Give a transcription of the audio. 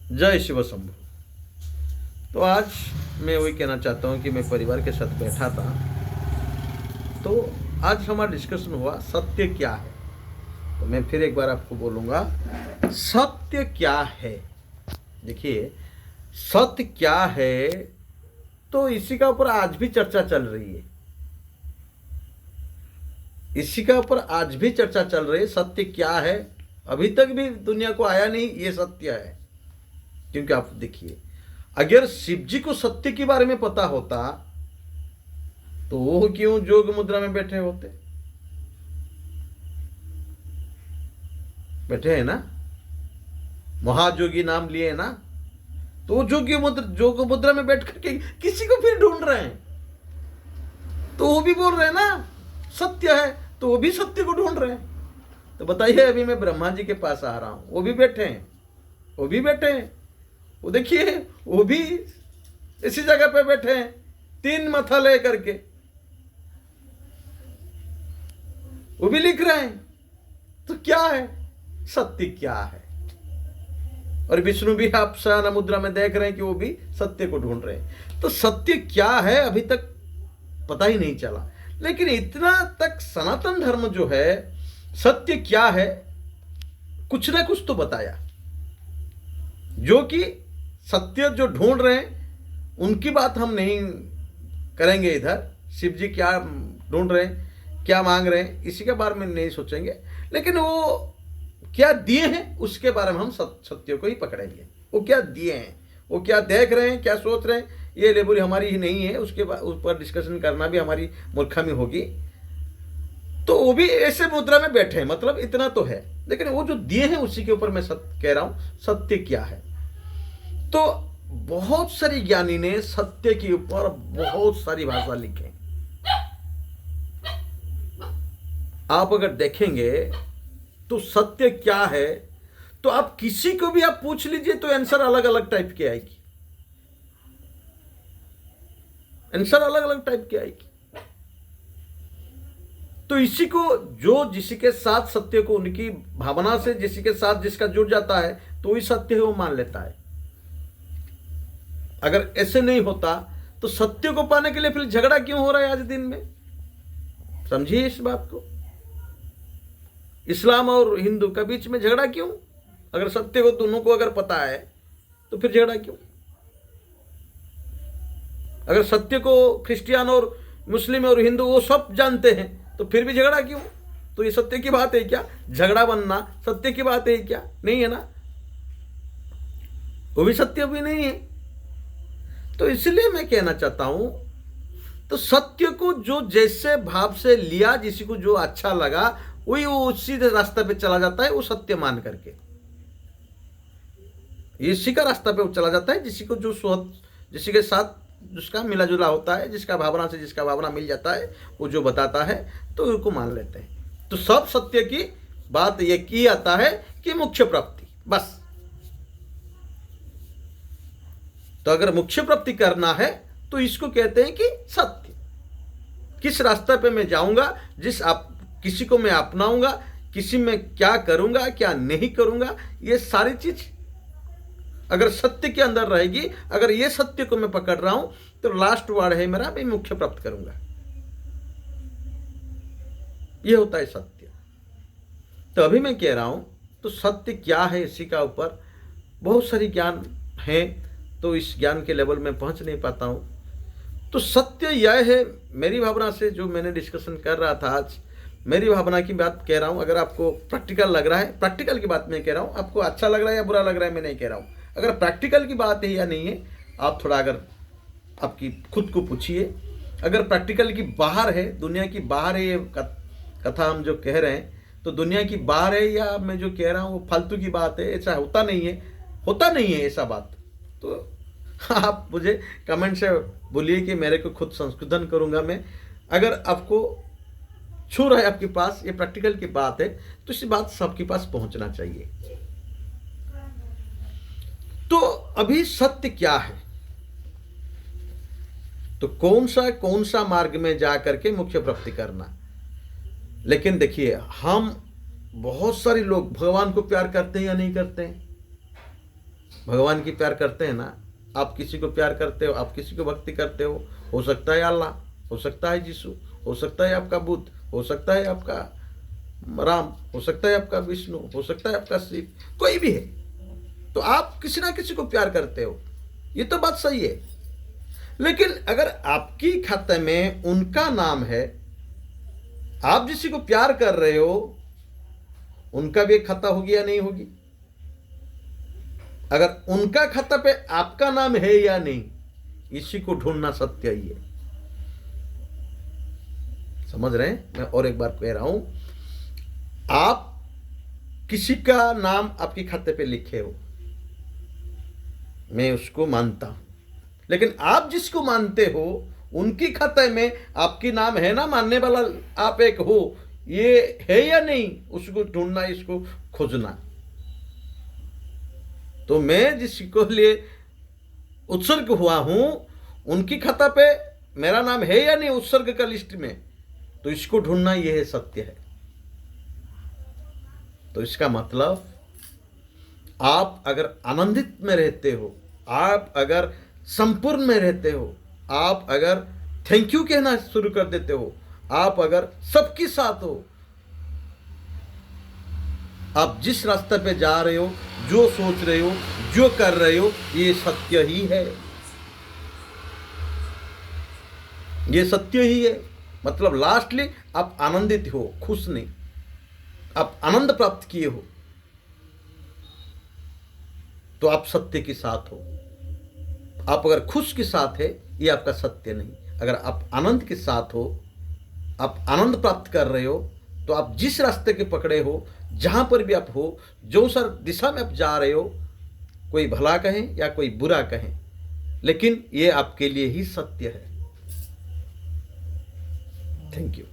जय शिव शंभु। तो आज मैं वही कहना चाहता हूँ कि मैं परिवार के साथ बैठा था, तो आज हमारा डिस्कशन हुआ सत्य क्या है। तो मैं फिर एक बार आपको बोलूँगा, सत्य क्या है। देखिए, सत्य क्या है, तो इसी का ऊपर आज भी चर्चा चल रही है। इसी का ऊपर आज भी चर्चा चल रही है, सत्य क्या है। अभी तक भी दुनिया को आया नहीं ये सत्य है। क्योंकि आप देखिए, अगर शिव जी को सत्य के बारे में पता होता तो वो क्यों जोग मुद्रा में बैठे होते। बैठे हैं ना, महाजोगी नाम लिए ना, तो वो जोग मुद्रा में बैठ करके किसी को फिर ढूंढ रहे हैं। तो वो भी बोल रहे हैं ना सत्य है, तो वो भी सत्य को ढूंढ रहे हैं। तो बताइए, अभी मैं ब्रह्मा जी के पास आ रहा हूं, वो भी बैठे हैं, वो भी बैठे हैं। वो देखिए, वो भी इसी जगह पे बैठे हैं, 3 मथा ले करके वो भी लिख रहे हैं। तो क्या है सत्य, क्या है। और विष्णु भी आप शयन मुद्रा में देख रहे हैं कि वो भी सत्य को ढूंढ रहे हैं। तो सत्य क्या है अभी तक पता ही नहीं चला। लेकिन इतना तक सनातन धर्म जो है, सत्य क्या है कुछ ना कुछ तो बताया। जो कि सत्य जो ढूंढ रहे हैं उनकी बात हम नहीं करेंगे इधर। शिव जी क्या ढूंढ रहे हैं, क्या मांग रहे हैं, इसी के बारे में नहीं सोचेंगे। लेकिन वो क्या दिए हैं उसके बारे में हम सत्य को ही पकड़ेंगे। वो क्या दिए हैं, वो क्या देख रहे हैं, क्या सोच रहे हैं, ये लेबुल हमारी ही नहीं है। उसके ऊपर डिस्कशन करना भी हमारी मूर्खामी होगी। तो वो भी ऐसे मुद्रा में बैठे हैं, मतलब इतना तो है। लेकिन वो जो दिए हैं उसी के ऊपर मैं कह रहा हूं सत्य क्या है। तो बहुत सारी ज्ञानी ने सत्य के ऊपर बहुत सारी भाषा लिखे। आप अगर देखेंगे तो सत्य क्या है, तो आप किसी को भी आप पूछ लीजिए तो आंसर अलग अलग टाइप की आएगी। आंसर अलग अलग टाइप की आएगी। तो इसी को जो जिसी के साथ सत्य को उनकी भावना से जिसी के साथ जिसका जुड़ जाता है तो वही सत्य है, वो मान लेता है। अगर ऐसे नहीं होता तो सत्य को पाने के लिए फिर झगड़ा क्यों हो रहा है आज दिन में। समझिए इस बात को। इस्लाम और हिंदू के बीच में झगड़ा क्यों। अगर सत्य को दोनों को अगर पता है तो फिर झगड़ा क्यों। अगर सत्य को क्रिश्चियन और मुस्लिम और हिंदू वो सब जानते हैं तो फिर भी झगड़ा क्यों। तो ये सत्य की बात है क्या, झगड़ा बनना सत्य की बात है क्या, नहीं है ना। वो भी सत्य भी नहीं है। तो इसलिए मैं कहना चाहता हूं, तो सत्य को जो जैसे भाव से लिया, जिसी को जो अच्छा लगा वही वो सीधे रास्ते पे चला जाता है, वो सत्य मान करके इसी का रास्ता पे वो चला जाता है। जिसी को जो जिसी के साथ जिसका मिला जुला होता है, जिसका भावना से जिसका भावना मिल जाता है, वो जो बताता है तो उनको मान लेते हैं। तो सब सत्य की बात ये की आता है कि मोक्ष प्राप्ति, बस। तो अगर मोक्ष प्राप्ति करना है तो इसको कहते हैं कि सत्य। किस रास्ते पे मैं जाऊंगा, किसी को मैं अपनाऊंगा, किसी में क्या करूंगा क्या नहीं करूंगा, ये सारी चीज अगर सत्य के अंदर रहेगी, अगर ये सत्य को मैं पकड़ रहा हूं तो लास्ट वर्ड है मेरा, मैं मोक्ष प्राप्त करूंगा। ये होता है सत्य। तो अभी मैं कह रहा हूं तो सत्य क्या है, इसी का ऊपर बहुत सारी ज्ञान है। तो इस ज्ञान के लेवल में पहुंच नहीं पाता हूं। तो सत्य यह है मेरी भावना से, जो मैंने डिस्कशन कर रहा था आज, मेरी भावना की बात कह रहा हूं। अगर आपको प्रैक्टिकल लग रहा है, प्रैक्टिकल की बात मैं कह रहा हूं, आपको अच्छा लग रहा है या बुरा लग रहा है मैं नहीं कह रहा हूं। अगर प्रैक्टिकल की बात है या नहीं है, आप थोड़ा अगर आपकी खुद को पूछिए। अगर प्रैक्टिकल की बाहर है, दुनिया की बाहर है ये कथा हम जो कह रहे हैं, तो दुनिया की बाहर है या मैं जो कह रहा हूँ वो फालतू की बात है, ऐसा होता नहीं है ऐसा बात। तो आप मुझे कमेंट से बोलिए कि मेरे को खुद संशोधन करूंगा मैं। अगर आपको छू रहा है आपके पास, ये प्रैक्टिकल की बात है, तो इसी बात सबके पास पहुंचना चाहिए। तो अभी सत्य क्या है, तो कौन सा मार्ग में जा करके मोक्ष प्राप्ति करना। लेकिन देखिए, हम बहुत सारे लोग भगवान को प्यार करते हैं या नहीं करते हैं। भगवान की प्यार करते हैं ना, आप किसी को प्यार करते हो, आप किसी को भक्ति करते हो सकता है अल्लाह, हो सकता है यीशु, हो सकता है आपका बुद्ध, हो सकता है आपका राम, हो सकता है आपका विष्णु, हो सकता है आपका शिव, कोई भी है, तो आप किसी ना किसी को प्यार करते हो, ये तो बात सही है। लेकिन अगर आपकी खाते में उनका नाम है, आप जिसी को प्यार कर रहे हो उनका भी एक खाता होगी या नहीं होगी? अगर उनका खाता पे आपका नाम है या नहीं, इसी को ढूंढना सत्य ही है। समझ रहे हैं? मैं और एक बार कह रहा हूं, आप किसी का नाम आपके खाते पे लिखे हो, मैं उसको मानता हूं, लेकिन आप जिसको मानते हो उनकी खाते में आपकी नाम है ना, मानने वाला आप एक हो, ये है या नहीं, उसको ढूंढना, इसको खोजना। तो मैं जिसको लिए उत्सर्ग हुआ हूं उनकी खाता पे मेरा नाम है या नहीं उत्सर्ग का लिस्ट में, तो इसको ढूंढना, यह है सत्य है। तो इसका मतलब आप अगर आनंदित में रहते हो, आप अगर संपूर्ण में रहते हो, आप अगर थैंक यू कहना शुरू कर देते हो, आप अगर सबके साथ हो, आप जिस रास्ते पे जा रहे हो, जो सोच रहे हो, जो कर रहे हो, ये सत्य ही है, ये सत्य ही है। मतलब लास्टली आप आनंदित हो, खुश नहीं, आप आनंद प्राप्त किए हो, तो आप सत्य के साथ हो। आप अगर खुश के साथ है, ये आपका सत्य नहीं। अगर आप आनंद के साथ हो, आप आनंद प्राप्त कर रहे हो, तो आप जिस रास्ते के पकड़े हो, जहां पर भी आप हो, जो सर दिशा में आप जा रहे हो, कोई भला कहें या कोई बुरा कहें, लेकिन ये आपके लिए ही सत्य है। Thank you.